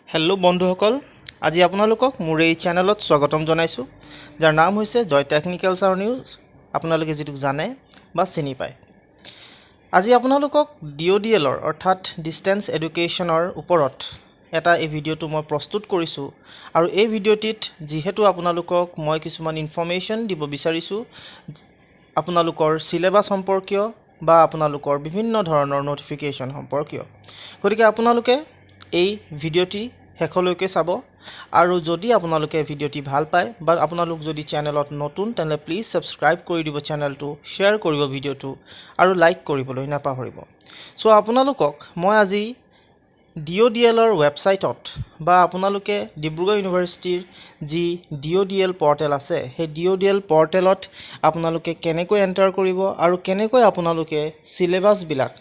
Hello' বন্ধুসকল, আজি আপোনালোকক মোৰ এই চেনেলত স্বাগতম জনাইছোঁ, যাৰ নাম হৈছে জয় টেকনিকেলছ আৰু নিউজ। আপোনালোকে যিটো জানে বা চিনি পায়। আজি আপোনালোকক DODLৰ অৰ্থাৎ ডিষ্টেন্স এডুকেশ্যনৰ ওপৰত এই ভিডিঅ'টো মই প্ৰস্তুত কৰিছোঁ। আৰু এই ভিডিঅ'টিত যিহেতু আপোনালোকক মই কিছুমান ইনফৰ্মেশ্যন দিব বিচাৰিছোঁ আপোনালোকৰ চিলেবাছ সম্পৰ্কীয় বা আপোনালোকৰ বিভিন্ন ধৰণৰ নটিফিকেশ্যন সম্পৰ্কীয়, গতিকে আপোনালোকে এই ভিডিঅ'টি শেষলৈকে চাব। আৰু যদি আপোনালোকে ভিডিঅ'টি ভাল পায় বা আপোনালোক যদি চেনেলত নতুন তেনে প্লিজ ছাবস্ক্ৰাইব কৰি দিব চেনেলটো, শ্বেয়াৰ কৰিব ভিডিঅ'টো আৰু লাইক কৰিবলৈ নাপাহৰিব। চ' আপোনালোকক মই আজি DODLৰ ৱেবছাইটত বা আপোনালোকে ডিব্ৰুগড় ইউনিভাৰ্চিটিৰ যি DODL পৰ্টেল আছে সেই DODL পৰ্টেলত আপোনালোকে কেনেকৈ এণ্টাৰ কৰিব আৰু কেনেকৈ আপোনালোকে চিলেবাছবিলাক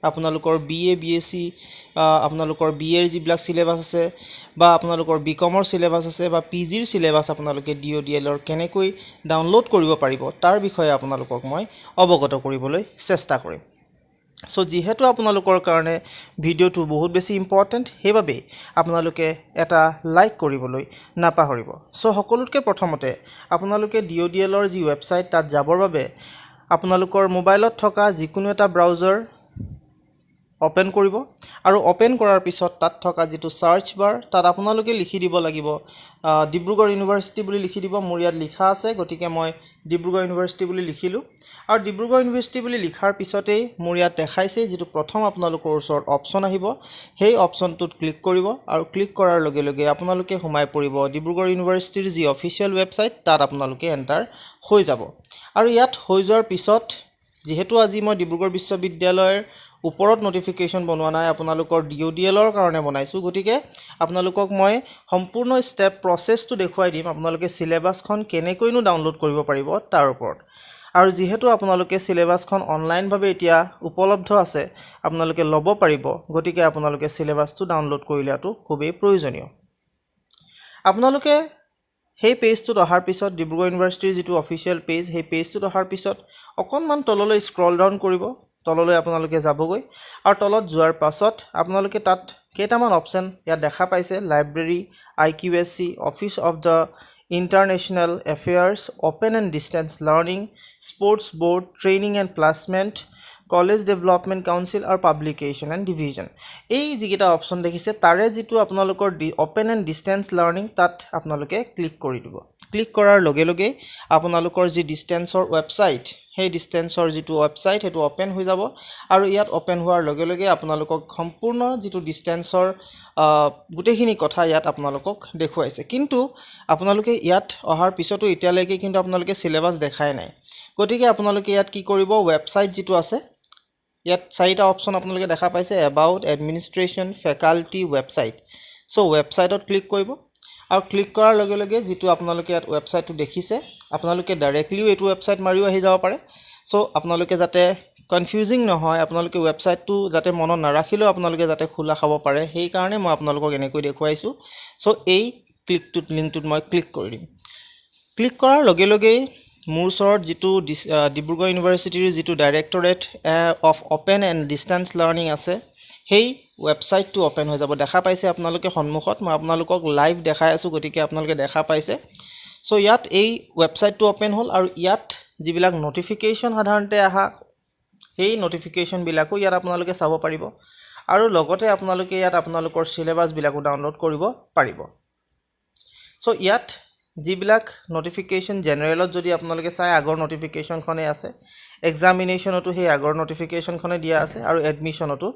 আপোনালোকৰ BA BSc আপোনালোকৰ BAৰ যিবিলাক চিলেবাছ আছে বা আপোনালোকৰ BComৰ চিলেবাছ আছে বা PGৰ চিলেবাছ আপোনালোকে DODLৰ কেনেকৈ ডাউনলোড কৰিব পাৰিব তাৰ বিষয়ে আপোনালোকক মই অৱগত কৰিবলৈ চেষ্টা কৰিম। চ' যিহেতু আপোনালোকৰ কাৰণে ভিডিঅ'টো বহুত বেছি ইম্পৰ্টেণ্ট, সেইবাবে আপোনালোকে এটা লাইক কৰিবলৈ নাপাহৰিব। চ' সকলোতকৈ প্ৰথমতে আপোনালোকে DODLৰ যি ৱেবছাইট তাত যাবৰ বাবে আপোনালোকৰ মোবাইলত থকা যিকোনো এটা ব্ৰাউজাৰ অপেন কৰিব আৰু অপেন কৰাৰ পিছত তাত থকা যিটো সাৰ্চ বাৰ তাত আপোনালোকে লিখি দিব লাগিব ডিব্ৰুগড় ইউনিভাৰ্চিটি বুলি লিখি দিব। মোৰ ইয়াত লিখা আছে, গতিকে মই ডিব্ৰুগড় ইউনিভাৰ্চিটি বুলি লিখিলোঁ। আৰু ডিব্ৰুগড় ইউনিভাৰ্চিটি বুলি লিখাৰ পিছতেই মোৰ ইয়াত দেখাইছে যিটো প্ৰথম আপোনালোকৰ ওচৰত অপশ্যন আহিব, সেই অপশ্যনটোত ক্লিক কৰিব আৰু ক্লিক কৰাৰ লগে লগে আপোনালোকে সোমাই পৰিব ডিব্ৰুগড় ইউনিভাৰ্চিটিৰ যি অফিচিয়েল ৱেবছাইট, তাত আপোনালোকে এণ্টাৰ হৈ যাব। আৰু ইয়াত হৈ যোৱাৰ পিছত যিহেতু আজি মই ডিব্ৰুগড় বিশ্ববিদ্যালয়ৰ ওপৰত নটিফিকেশ্যন বনোৱা নাই, আপোনালোকৰ DODLৰ কাৰণে বনাইছোঁ, গতিকে আপোনালোকক মই সম্পূৰ্ণ ষ্টেপ প্ৰচেছটো দেখুৱাই দিম আপোনালোকে চিলেবাছখন কেনেকৈনো ডাউনলোড কৰিব পাৰিব তাৰ ওপৰত। আৰু যিহেতু আপোনালোকে চিলেবাছখন অনলাইনভাৱে এতিয়া উপলব্ধ আছে, আপোনালোকে ল'ব পাৰিব, গতিকে আপোনালোকে চিলেবাছটো ডাউনলোড কৰি লোৱাটো খুবেই প্ৰয়োজনীয়। আপোনালোকে সেই পেজটোত অহাৰ পিছত ডিব্ৰুগড় ইউনিভাৰ্চিটিৰ যিটো অফিচিয়েল পেজ, সেই পেজটোত অহাৰ পিছত অকণমান তললৈ স্ক্ৰল ডাউন কৰিব, তললৈ আপোনালোকে যাবগৈ। আৰু তলত যোৱাৰ পাছত আপোনালোকে তাত কেইটামান অপশ্যন ইয়াত দেখা পাইছে, library, IQSC, office of the international affairs, open and distance learning, sports board, training and placement, college development council আৰু পাব্লিকেশ্যন এণ্ড ডিভিজন। এই যিকেইটা অপশ্যন দেখিছে তাৰে যিটো আপোনালোকৰ অপেন এণ্ড ডিষ্টেন্স লাৰ্ণিং, তাত আপোনালোকে ক্লিক কৰি দিব। ক্লিক কৰাৰ লগে লগে আপোনালোকৰ যি ডিষ্টেন্সৰ ৱেবছাইট, সেই ডিষ্টেন্সৰ যিটো ৱেবছাইট সেইটো অপেন হৈ যাব। আৰু ইয়াত অপেন হোৱাৰ লগে লগে আপোনালোকক সম্পূৰ্ণ যিটো ডিষ্টেন্সৰ গোটেইখিনি কথা ইয়াত আপোনালোকক দেখুৱাইছে। কিন্তু আপোনালোকে ইয়াত অহাৰ পিছতো এতিয়ালৈকে কিন্তু আপোনালোকে চিলেবাছ দেখাই নাই, গতিকে আপোনালোকে ইয়াত কি কৰিব, ৱেবছাইট যিটো আছে ইয়াত চাৰিটা অপশ্যন আপোনালোকে দেখা পাইছে, এবাউট, এডমিনিষ্ট্ৰেশ্যন, ফেকাল্টি, ৱেবছাইট। চ' ৱেবছাইটত ক্লিক কৰিব আৰু ক্লিক কৰাৰ লগে লগে যিটো আপোনালোকে ইয়াত ৱেবছাইটটো দেখিছে, আপোনালোকে ডাইৰেক্টলিও এইটো ৱেবছাইট মাৰিও আহি যাব পাৰে। চ' আপোনালোকে যাতে কনফিউজিং নহয়, আপোনালোকে ৱেবছাইটটো যাতে মনত নাৰাখিলেও আপোনালোকে যাতে খোলা খাব পাৰে, সেইকাৰণে মই আপোনালোকক এনেকৈ দেখুৱাইছোঁ। চ' এই লিংকটোত মই ক্লিক কৰি দিম। ক্লিক কৰাৰ লগে লগেই মোৰ ওচৰত যিটো ডিব্ৰুগড় ইউনিভাৰ্চিটিৰ যিটো directorate of open and distance learning আছে, সেই ৱেবছাইটটো অপেন হৈ যাব। দেখা পাইছে আপোনালোকে সন্মুখত, মই আপোনালোকক লাইভ দেখাই আছোঁ, গতিকে আপোনালোকে দেখা পাইছে। চ' ইয়াত এই ৱেবছাইটটো অপেন হ'ল আৰু ইয়াত যিবিলাক নটিফিকেশ্যন সাধাৰণতে আহা, সেই নটিফিকেশ্যনবিলাকো ইয়াত আপোনালোকে চাব পাৰিব। আৰু লগতে আপোনালোকে ইয়াত আপোনালোকৰ চিলেবাছবিলাকো ডাউনলোড কৰিব পাৰিব। চ' ইয়াত যিবিলাক নটিফিকেশ্যন জেনেৰেলত যদি আপোনালোকে চাই আগৰ নটিফিকেশ্যনখনেই আছে, এক্সামিনেশ্যনতো সেই আগৰ নটিফিকেশ্যনখনে দিয়া আছে আৰু এডমিশ্যনতো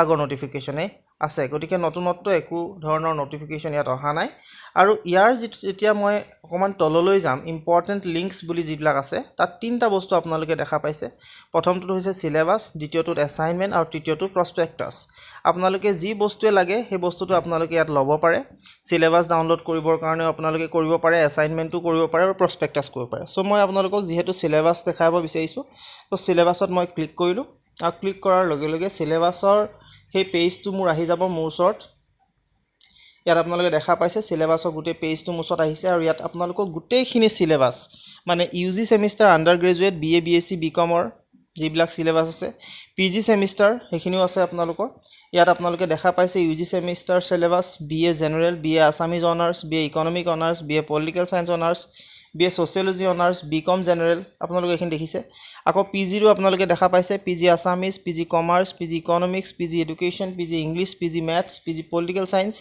আগৰ নটিফিকেশ্যনেই আছে, গতিকে নতুনত্ব একো ধৰণৰ নটিফিকেশ্যন ইয়াত অহা নাই। আৰু ইয়াৰ যিটো যেতিয়া মই অকণমান তললৈ যাম, ইম্পৰ্টেণ্ট লিংকছ বুলি যিবিলাক আছে, তাত তিনিটা বস্তু আপোনালোকে দেখা পাইছে। প্ৰথমটোত হৈছে চিলেবাছ, দ্বিতীয়টোত এছাইনমেণ্ট আৰু তৃতীয়টো প্ৰস্পেক্টাছ। আপোনালোকে যি বস্তুৱে লাগে সেই বস্তুটো আপোনালোকে ইয়াত ল'ব পাৰে। চিলেবাছ ডাউনলোড কৰিবৰ কাৰণেও আপোনালোকে কৰিব পাৰে, এছাইনমেণ্টটো কৰিব পাৰে আৰু প্ৰস্পেক্টাছ কৰিব পাৰে। চ' মই আপোনালোকক যিহেতু চিলেবাছ দেখাব বিচাৰিছোঁ, ত' চিলেবাছত মই ক্লিক কৰিলোঁ আৰু ক্লিক কৰাৰ লগে লগে চিলেবাছৰ সেই পেজটো মোৰ আহি যাব মোৰ ওচৰত। ইয়াত আপোনালোকে দেখা পাইছে চিলেবাছৰ গোটেই পেজটো মোৰ ওচৰত আহিছে আৰু ইয়াত আপোনালোকক গোটেইখিনি চিলেবাছ মানে UG semester, under graduate, BA BSc BComৰ যিবিলাক সিলেবাস আছে পিজি সেমিস্টাৰ সেইখিনিও আছে আপোনালোকৰ ইয়াত আপোনালোকে দেখা পাইছে UG semester syllabus BA general BA Assamese honours BA economic honours BA political science honours BA sociology honours BCom general আপোনালোকে এইখিনি দেখিছে আকৌ পিজিৰো আপোনালোকে দেখা পাইছে PG Assamese PG commerce PG economics PG education PG English PG maths PG political science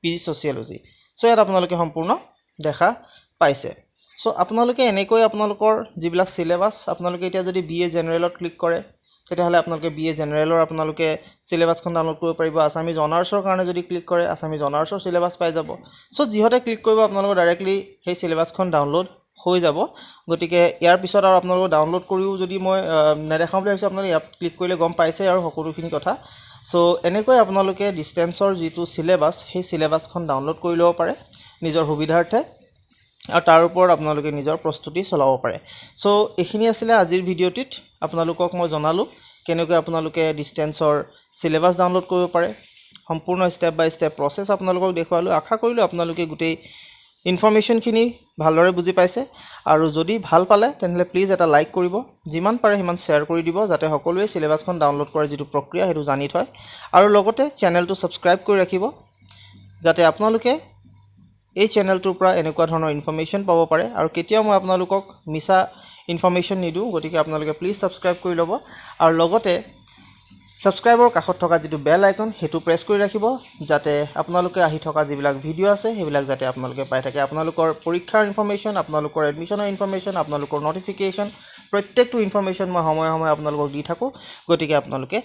PG sociology so ইয়াত আপোনালোকে সম্পূৰ্ণ দেখা পাইছে সো আপোনালোকে এনেকৈ আপোনালোকৰ যিবিলাক সিলেবাস আপোনালোকে এতিয়া যদি বিএ জেনাৰেলত ক্লিক কৰে তেতিয়াহ'লে আপোনালোকে বিএ জেনাৰেলৰ আপোনালোকে সিলেবাসখন ডাউনলোড কৰিব পাৰিব আসামিজ অনাৰ্ছৰ কাৰণে যদি ক্লিক কৰে আসামিজ অনাৰ্ছৰ সিলেবাস পাই যাব সো যিহতে ক্লিক কৰিব আপোনালোকৰ ডাইৰেক্টলি সেই সিলেবাসখন ডাউনলোড হৈ যাব গতিকে ইয়াৰ পিছত আৰু আপোনালোকে ডাউনলোড কৰিও যদি মই নেদেখাম বুলি ভাবিছো আপোনালোকে ইয়াত ক্লিক কৰিলে গম পাইছে আৰু সকলোখিনি কথা সো এনেকৈ আপোনালোকে ডিসটেন্সৰ যিটো সিলেবাস সেই সিলেবাসখন ডাউনলোড কৰি ল'ব পাৰে নিজৰ সুবিধাৰ্থে আৰু তাৰ ওপৰত আপোনালোকে নিজৰ প্ৰস্তুতি চলাব পাৰে সো এইখিনি আছিল আজিৰ ভিডিঅ'টিত আপোনালোকক মই জনালো কেনেকৈ আপোনালোকে ডিসটেন্সৰ সিলেবাস ডাউনলোড কৰিব পাৰে সম্পূৰ্ণ স্টেপ বাই স্টেপ প্ৰসেস আপোনালোকক দেখুৱালো আশা কৰিলো আপোনালোকে গোটেই ইনফৰমেশনখিনি ভালদৰে বুজি পাইছে আৰু যদি ভাল পালে তেনহলে প্লিজ এটা লাইক কৰিব যিমান পাৰে সিমান শেয়াৰ কৰি দিব যাতে সকলোৱে সিলেবাসখন ডাউনলোড কৰাৰ যেটো প্ৰক্ৰিয়া হেতু জানি থয় আৰু লগতে চেনেলটো সাবস্ক্ৰাইব কৰি ৰাখিব যাতে আপোনালোকে এই চেনেলটোৰ পৰা এনেকুৱা ধৰণৰ ইনফৰমেশন পাব পাৰে আৰু কেতিয়াও মই আপোনালোকক মিছা ইনফৰমেশন নিদু গতিকে আপোনালোকে প্লিজ সাবস্ক্ৰাইব কৰি ল'ব আৰু লগতে সাবস্ক্ৰাইবৰ কাষত থকা যেটো বেল আইকন হেতু প্ৰেছ কৰি ৰাখিব যাতে আপোনালোকে আহি থকা যিবিলাক ভিডিও আছে হেবিলাক যাতে আপোনালোকে পাই থাকে আপোনালোকৰ পৰীক্ষাৰ ইনফৰমেশন আপোনালোকৰ এডমিশনৰ ইনফৰমেশন আপোনালোকৰ নটিফিকেশন প্ৰত্যেকটো ইনফৰমেশন মই সময় সময় আপোনালোকক দি থাকো গতিকে আপোনালোকে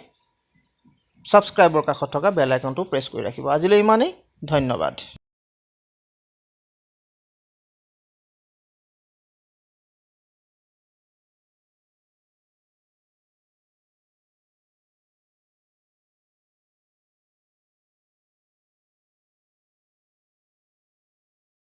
সাবস্ক্ৰাইবৰ কাষত থকা বেল আইকনটো প্ৰেছ কৰি ৰাখিব আজিলৈ ইমানেই ধন্যবাদ